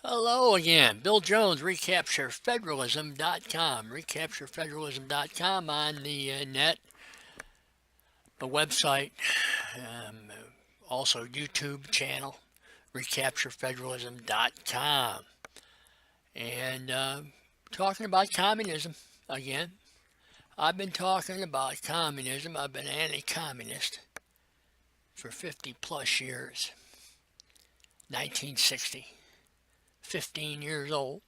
Hello again. Bill Jones, recapturefederalism.com. Recapturefederalism.com on the net, a website, um, also YouTube channel, recapturefederalism.com. And talking about communism again. I've been talking about communism. I've been anti-communist for 50 plus years. 1960. 15 years old.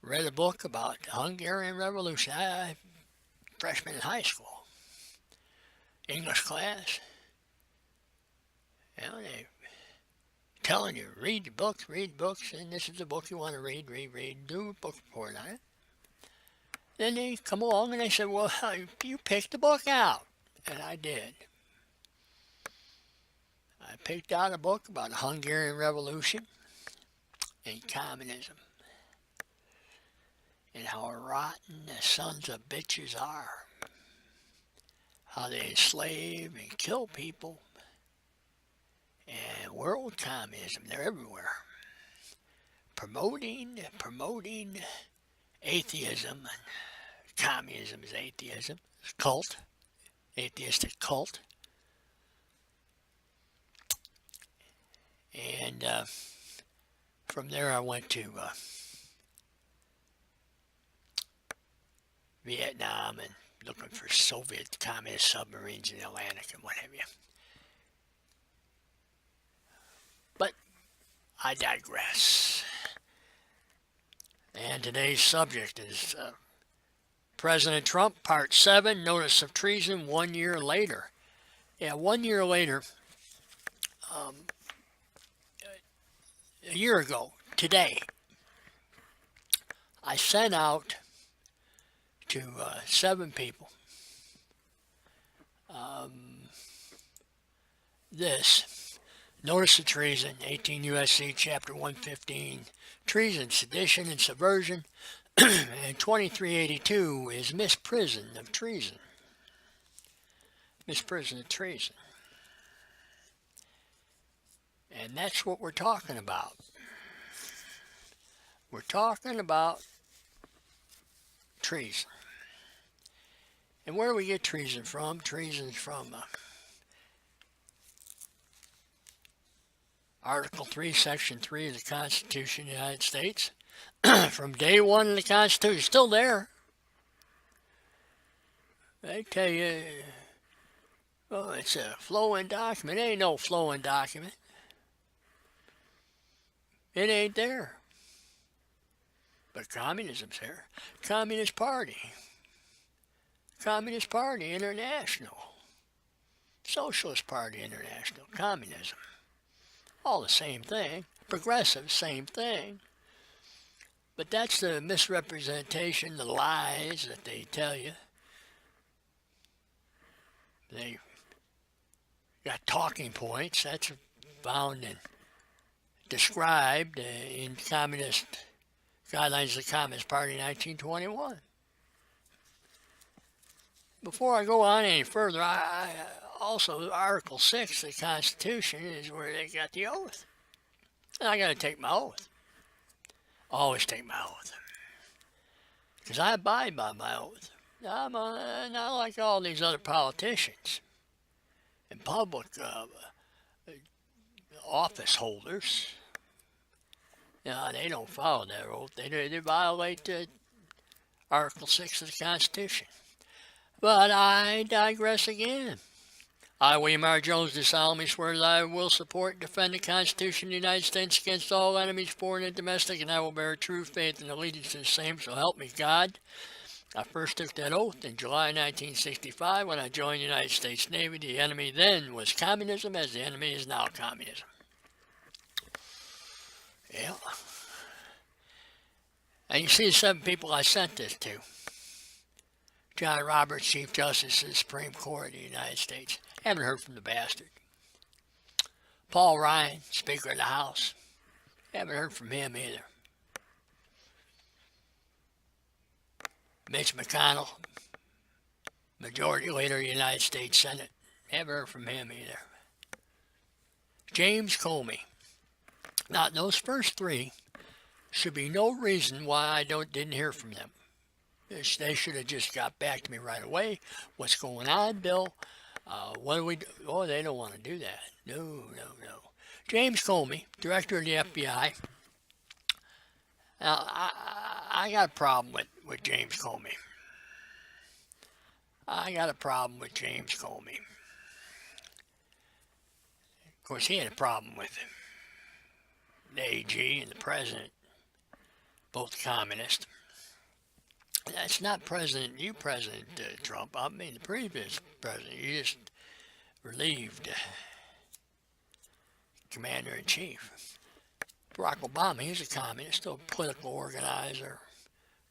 Read a book about the Hungarian Revolution. Freshman in high school. English class. They telling you, read the books, and this is the book you want to read, do a book report on it. Then they come along and they said, well, you picked the book out. And I did. I picked out a book about the Hungarian Revolution and communism, and how rotten the sons of bitches are, how they enslave and kill people, and world communism, they're everywhere, promoting atheism. Communism is atheism, it's cult, atheistic cult, and from there I went to Vietnam and looking for Soviet communist submarines in the Atlantic and what have you. But I digress. And today's subject is President Trump, Part 7, Notice of Treason, 1 year later. Yeah, 1 year later, a year ago, today, I sent out to 7 people this Notice of Treason, 18 U.S.C. Chapter 115, Treason, Sedition, and Subversion, and 2382 is misprison of treason. Misprison of treason. And that's what we're talking about. We're talking about treason. And where do we get treason from? Treason's from Article 3, Section 3 of the Constitution of the United States. From day one of the Constitution, still there. They tell you, oh, it's a flowing document. It ain't no flowing document. It ain't there. But communism's there. Communist Party. Communist Party International. Socialist Party International. Communism. All the same thing. Progressive, same thing. But that's the misrepresentation, the lies that they tell you. They got talking points. That's found and described in Communist Guidelines of the Communist Party in 1921. Before I go on any further, I also, Article 6 of the Constitution is where they got the oath. And I got to take my oath. Always take my oath. Because I abide by my oath. I'm not like all these other politicians and public office holders. They don't follow their oath. They violate Article 6 of the Constitution. But I digress again. I, William R. Jones, do solemnly swear that I will support and defend the Constitution of the United States against all enemies, foreign and domestic, and I will bear true faith and allegiance to the same, so help me God. I first took that oath in July 1965 when I joined the United States Navy. The enemy then was communism, as the enemy is now communism. Yeah. And you see the 7 people I sent this to. John Roberts, Chief Justice of the Supreme Court of the United States. Haven't heard from the bastard. Paul Ryan, Speaker of the House. Haven't heard from him either. Mitch McConnell, Majority Leader of the United States Senate. Haven't heard from him either. James Comey, Now, those first three should be no reason why I didn't hear from them. They should have just got back to me right away. What's going on, Bill? What do we do? Oh, they don't want to do that. No, no, no. James Comey, director of the FBI. Now, I got a problem with James Comey. I got a problem with James Comey. Of course, he had a problem with him. The AG and the president, both communist. That's not President Trump. I mean, the previous president. You just relieved commander-in-chief. Barack Obama, he's a communist, a political organizer,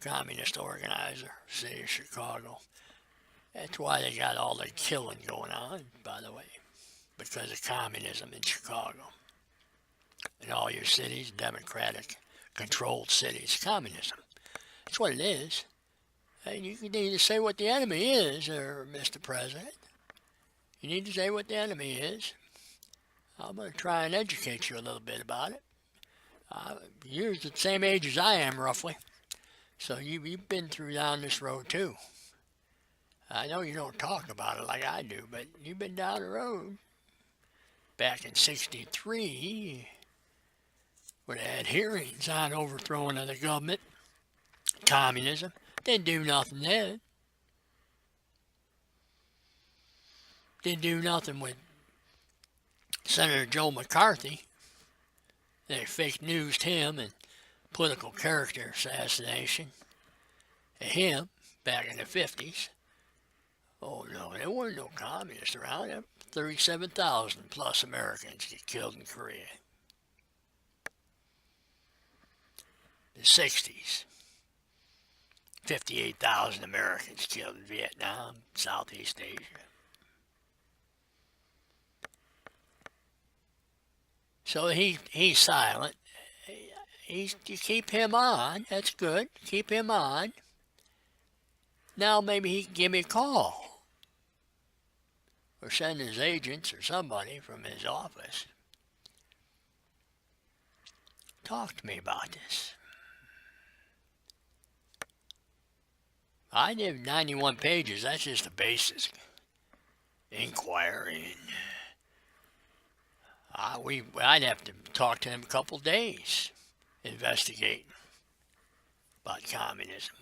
communist organizer, city of Chicago. That's why they got all the killing going on, by the way, because of communism in Chicago. In all your cities, democratic, controlled cities, communism. That's what it is. And you need to say what the enemy is, Mr. President. You need to say what the enemy is. I'm going to try and educate you a little bit about it. You're the same age as I am, roughly. So you've been through down this road, too. I know you don't talk about it like I do, but you've been down the road. Back in '63, where they had hearings on overthrowing of the government, communism. Didn't do nothing then. Didn't do nothing with Senator Joe McCarthy. They fake newsed him and political character assassination of him back in the 50s. Oh no, there weren't no communists around. 37,000 plus Americans get killed in Korea. The 60s. 58,000 Americans killed in Vietnam, Southeast Asia. So he's silent. You keep him on. That's good. Keep him on. Now maybe he can give me a call. Or send his agents or somebody from his office. Talk to me about this. I did 91 pages. That's just the basis. Inquiring. I'd have to talk to him a couple days. Investigating about communism.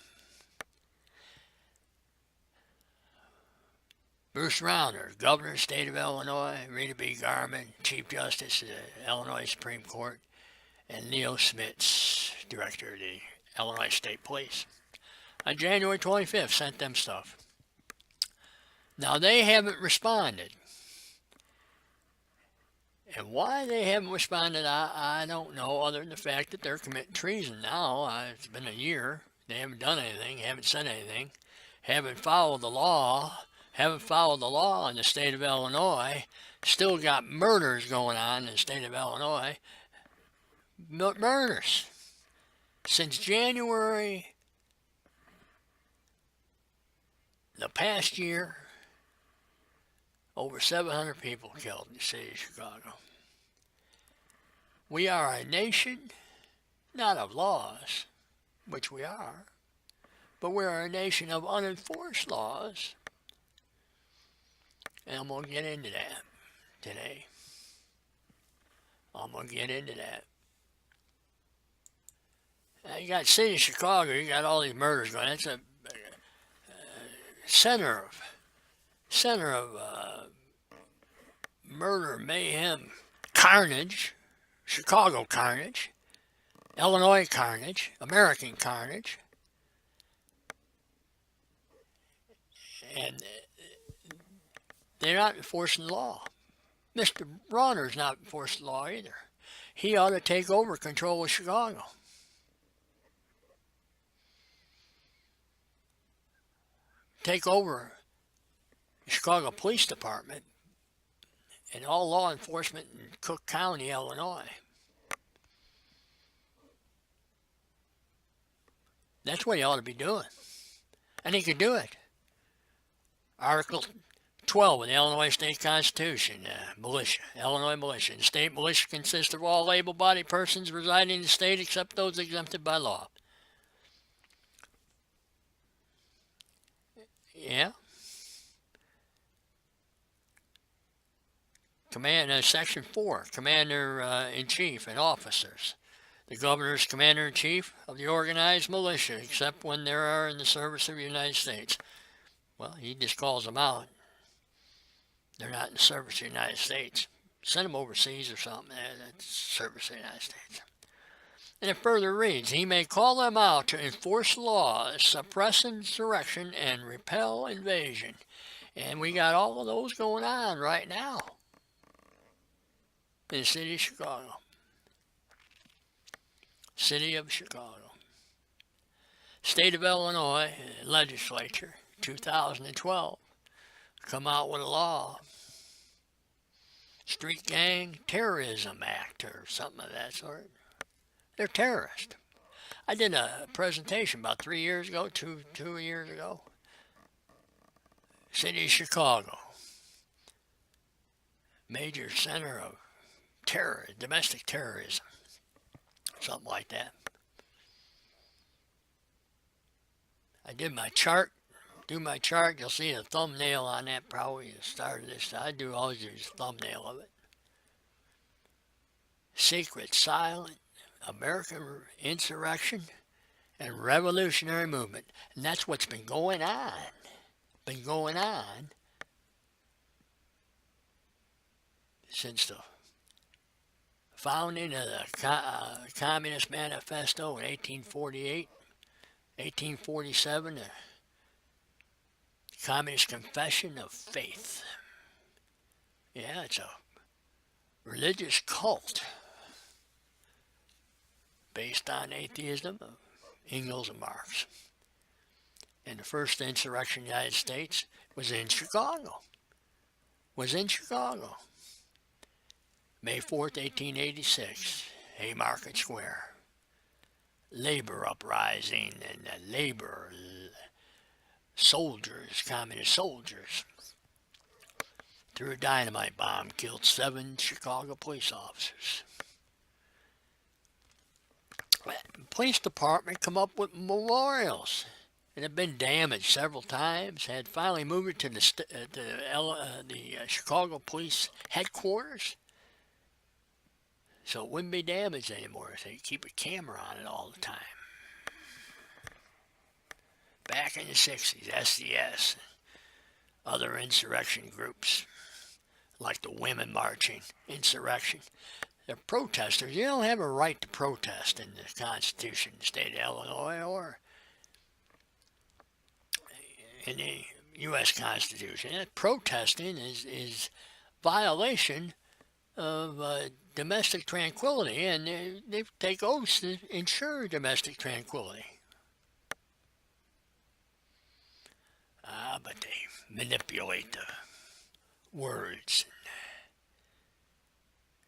Bruce Rauner, Governor of the State of Illinois, Rita B. Garman, Chief Justice of the Illinois Supreme Court, and Leo Smits, Director of the Illinois State Police. On January 25th, sent them stuff. Now, they haven't responded. And why they haven't responded, I don't know, other than the fact that they're committing treason now. It's been a year. They haven't done anything, haven't said anything, haven't followed the law. Haven't followed the law in the state of Illinois, still got murders going on in the state of Illinois. Murders. Since January, the past year, over 700 people killed in the city of Chicago. We are a nation, not of laws, which we are, but we are a nation of unenforced laws. And I'm going to get into that today. I'm going to get into that. Now you got city of Chicago, you got all these murders going on. It's a center of murder, mayhem, carnage, Chicago carnage, Illinois carnage, American carnage. And they're not enforcing the law. Mr. Rauner's not enforcing the law either. He ought to take over control of Chicago. Take over the Chicago Police Department and all law enforcement in Cook County, Illinois. That's what he ought to be doing. And he could do it. Article 12 of the Illinois State Constitution, militia, Illinois militia. The state militia consists of all able-bodied persons residing in the state except those exempted by law. Yeah. Section 4, Commander-in-Chief and officers. The governor is Commander-in-Chief of the organized militia, except when they are in the service of the United States. Well, he just calls them out. They're not in the service of the United States. Send them overseas or something. That's service of the United States. And it further reads, he may call them out to enforce laws, suppress insurrection, and repel invasion. And we got all of those going on right now in the city of Chicago. City of Chicago. State of Illinois legislature, 2012, come out with a law. Street Gang Terrorism Act or something of that sort. They're terrorists. I did a presentation about 3 years ago, two years ago. City of Chicago. Major center of terror, domestic terrorism. Something like that. I did my chart. You'll see a thumbnail on that probably at the start of this. I always use a thumbnail of it. Secret, silent, American insurrection and revolutionary movement. And that's what's been going on. Since the founding of the Communist Manifesto in 1848, 1847, the Communist Confession of Faith. Yeah, it's a religious cult based on atheism of Engels and Marx. And the first insurrection in the United States was in Chicago. May 4th, 1886, Haymarket Square. Labor uprising and the labor soldiers, communist soldiers, threw a dynamite bomb, killed 7 Chicago police officers. The police department come up with memorials. It had been damaged several times. Had finally moved it to the Chicago police headquarters, so it wouldn't be damaged anymore. So you keep a camera on it all the time. Back in the 60s, SDS, other insurrection groups, like the Women Marching insurrection. They're protesters. You don't have a right to protest in the Constitution of the state of Illinois or in the U.S. Constitution. And protesting is violation of domestic tranquility, and they take oaths to ensure domestic tranquility. But they manipulate the words.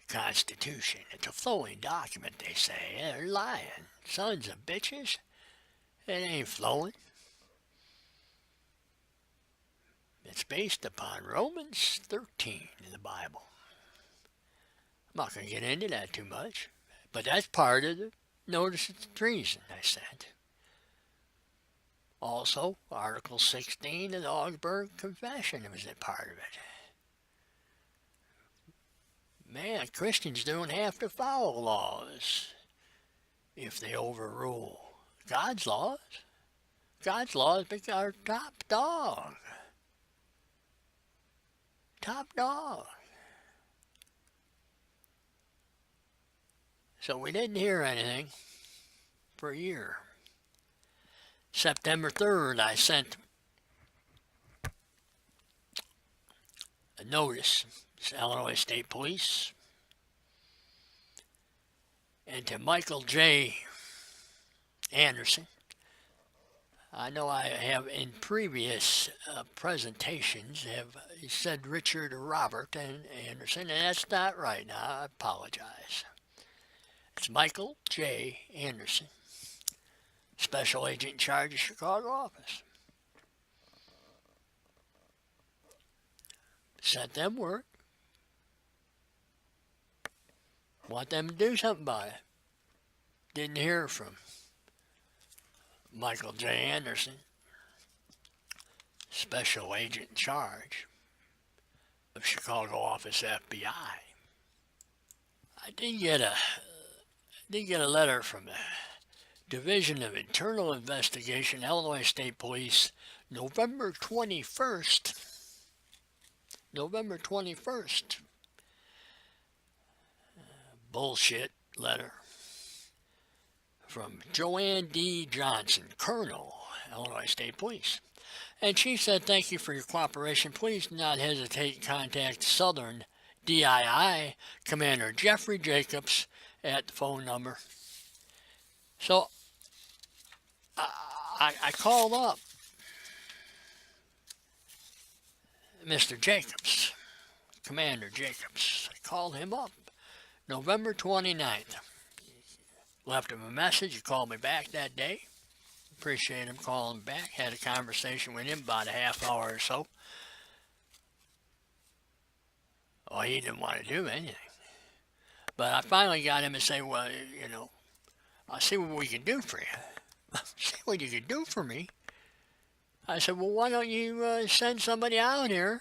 Constitution. It's a flowing document, they say. They're lying. Sons of bitches. It ain't flowing. It's based upon Romans 13 in the Bible. I'm not going to get into that too much, but that's part of the notice of treason I sent. Also, Article 16 of the Augsburg Confession was a part of it. Man, Christians don't have to follow laws if they overrule God's laws. God's laws become our top dog. Top dog. So we didn't hear anything for a year. September 3rd, I sent a notice to Illinois State Police and to Michael J. Anderson. I know I have in previous presentations have said Richard or Robert and Anderson, and that's not right now. I apologize. It's Michael J. Anderson, Special Agent in charge of Chicago office. Sent them word. Want them to do something about it. Didn't hear from Michael J. Anderson, special agent in charge of Chicago office FBI. I did get a letter from the Division of Internal Investigation, Illinois State Police, November 21st. November 21st. Bullshit letter from Joanne D. Johnson, Colonel, Illinois State Police. And she said, thank you for your cooperation. Please do not hesitate to contact Southern DII Commander Jeffrey Jacobs at the phone number. So I called up Mr. Jacobs, Commander Jacobs. I called him up November 29th. Left him a message. He called me back that day. Appreciate him calling back. Had a conversation with him about a half hour or so. Oh, he didn't want to do anything. But I finally got him to say, well, you know, I'll see what we can do for you. See what you can do for me? I said, well, why don't you send somebody out here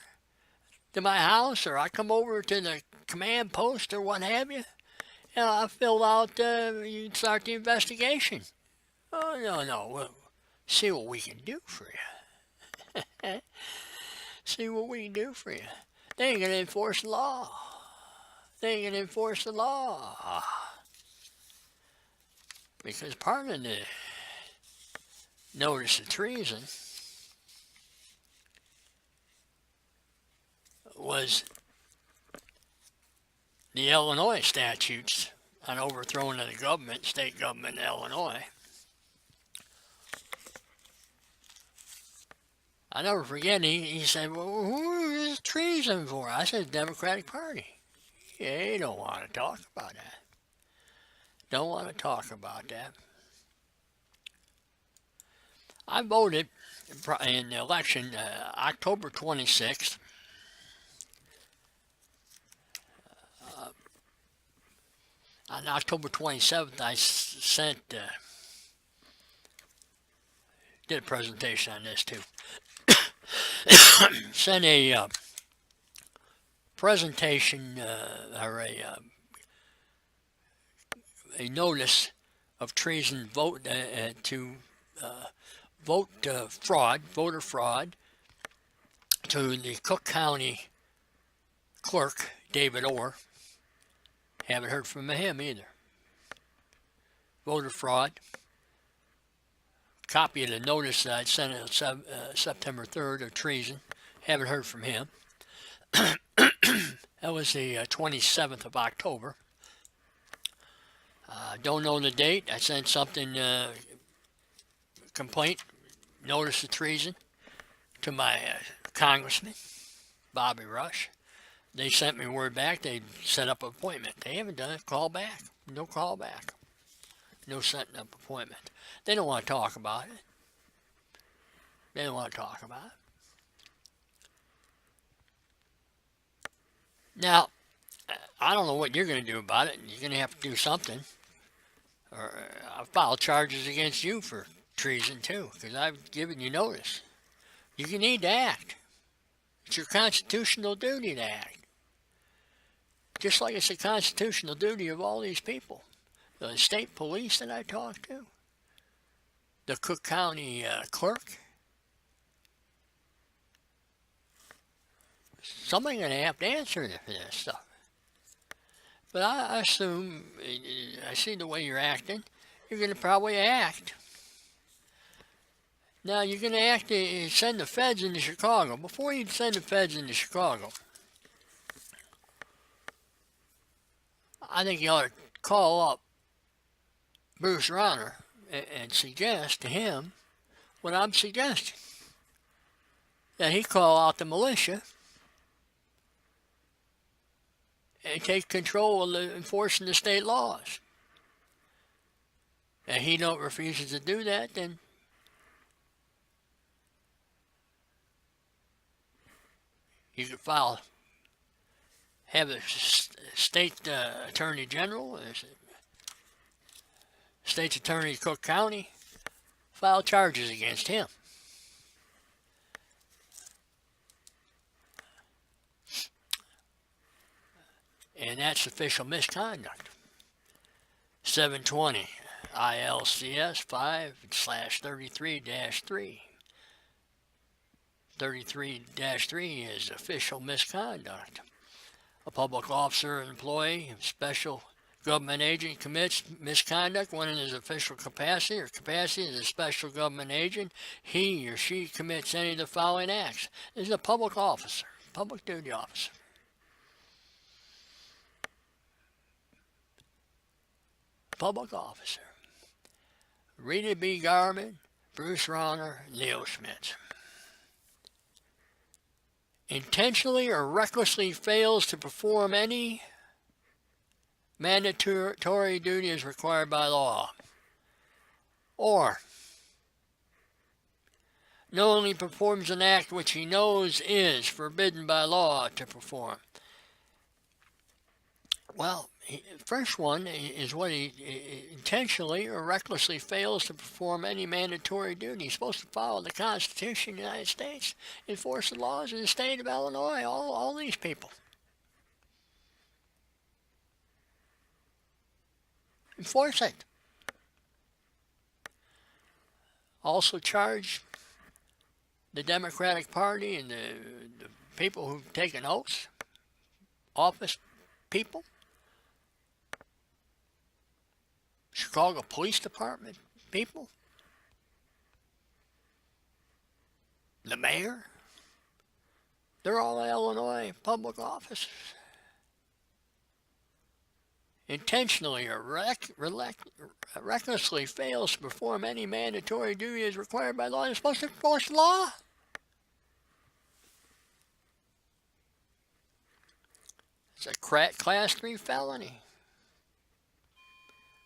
to my house, or I come over to the command post or what have you. You know, I filled out, you start the investigation. Oh, no, well, see what we can do for you. See what we can do for you. They ain't going to enforce the law. They ain't going to enforce the law. Because part of the notice of treason was the Illinois statutes on overthrowing of the government, state government in Illinois. I never forget, he said, well, who is treason for? I said, Democratic Party. Yeah, you don't want to talk about that. Don't want to talk about that. I voted in the election October 26th. On October 27th, I did a presentation on this too. Sent a presentation or a notice of treason vote to voter fraud to the Cook County clerk, David Orr. Haven't heard from him either. Voter fraud. Copy of the notice that I sent on September 3rd of treason. Haven't heard from him. That was the 27th of October. Don't know the date. I sent something, complaint, notice of treason, to my congressman, Bobby Rush. They sent me word back. They set up an appointment. They haven't done it. Call back. No call back. No setting up appointment. They don't want to talk about it. They don't want to talk about it. Now, I don't know what you're going to do about it. You're going to have to do something. Or I'll file charges against you for treason too, because I've given you notice. You need to act. It's your constitutional duty to act. Just like it's the constitutional duty of all these people. The state police that I talked to. The Cook County clerk. Somebody's going to have to answer for this stuff. But I assume, I see the way you're acting, you're going to probably act. Now, you're going to act to send the feds into Chicago. Before you send the feds into Chicago, I think you ought to call up Bruce Rauner and suggest to him what I'm suggesting. That he call out the militia and take control of enforcing the state laws. And he refuses to do that, then you could file have a state attorney general, state's attorney of Cook County, file charges against him. And that's official misconduct. 720 ILCS 5/33-3. 33-3 is official misconduct. A public officer, employee, special government agent commits misconduct when in his official capacity or capacity as a special government agent, he or she commits any of the following acts. This is a public officer, public duty officer. Public officer. Rita B. Garman, Bruce Rauner, Leo Schmitz. Intentionally or recklessly fails to perform any mandatory duty as required by law, or knowingly performs an act which he knows is forbidden by law to perform. Well, first one is what he intentionally or recklessly fails to perform any mandatory duty. He's supposed to follow the Constitution of the United States, enforce the laws of the state of Illinois, all these people. Enforce it. Also charge the Democratic Party and the people who've taken oaths, office people, Chicago Police Department people, the mayor, they're all Illinois public officers. Intentionally or recklessly fails to perform any mandatory duty as required by law. They're supposed to enforce law. It's a Class 3 felony.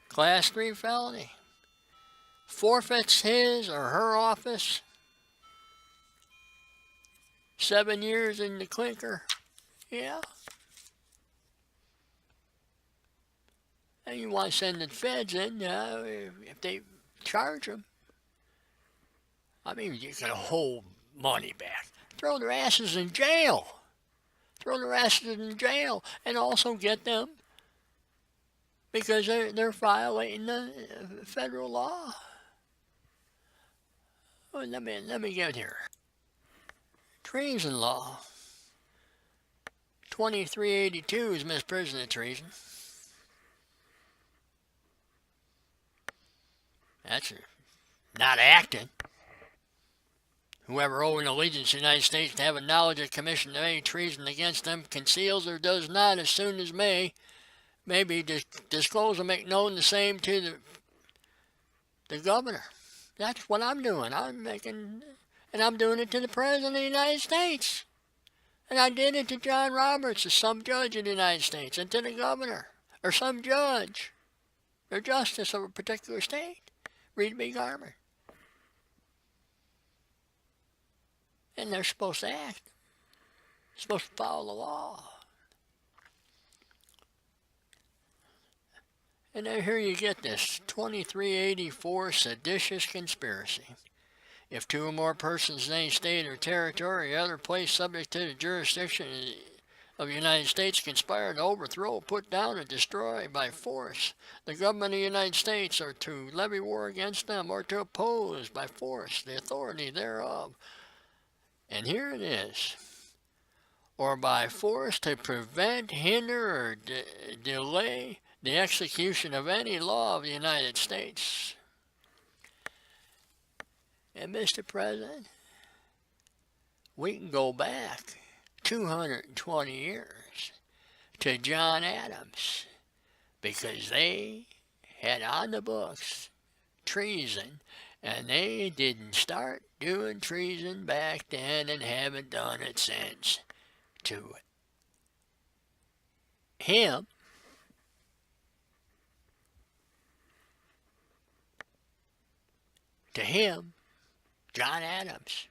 Class 3 felony. Forfeits his or her office. 7 years in the clinker. Yeah. And you want to send the feds in if they charge them. I mean, you can hold money back. Throw their asses in jail. Throw their asses in jail and also get them because they're violating the federal law. Well, let me get here. Treason law. 2382 is misprision of treason. That's not acting. Whoever owing allegiance to the United States to have a knowledge or commission of any treason against them conceals or does not as soon as may be disclose or make known the same to the governor. That's what I'm doing. I'm doing it to the President of the United States. And I did it to John Roberts, some judge of the United States, and to the governor, or some judge, or justice of a particular state. Rita B. Garman. And they're supposed to act. They're supposed to follow the law. And then here you get this 2384 seditious conspiracy. If two or more persons in any state or territory or other place subject to the jurisdiction of the United States conspire to overthrow, put down, or destroy by force the government of the United States, or to levy war against them, or to oppose by force the authority thereof. And here it is. Or by force to prevent, hinder, or delay the execution of any law of the United States. And Mr. President, we can go back 220 years to John Adams because they had on the books treason, and they didn't start doing treason back then and haven't done it since. To him, John Adams,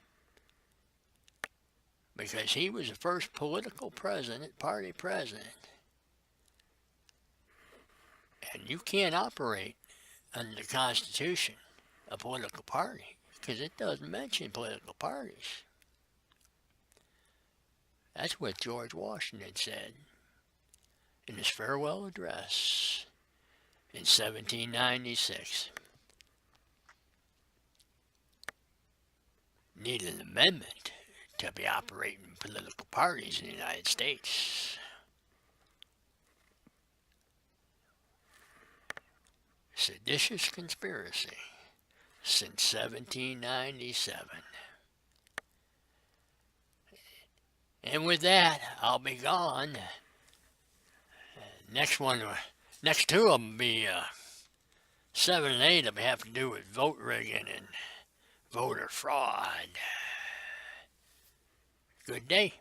because he was the first political president, party president. And you can't operate under the Constitution a political party because it doesn't mention political parties. That's what George Washington said in his farewell address in 1796. Need an amendment to be operating political parties in the United States. Seditious conspiracy since 1797. And with that, I'll be gone. Next two of them will be 7 and 8 will have to do with vote rigging and voter fraud. Good day.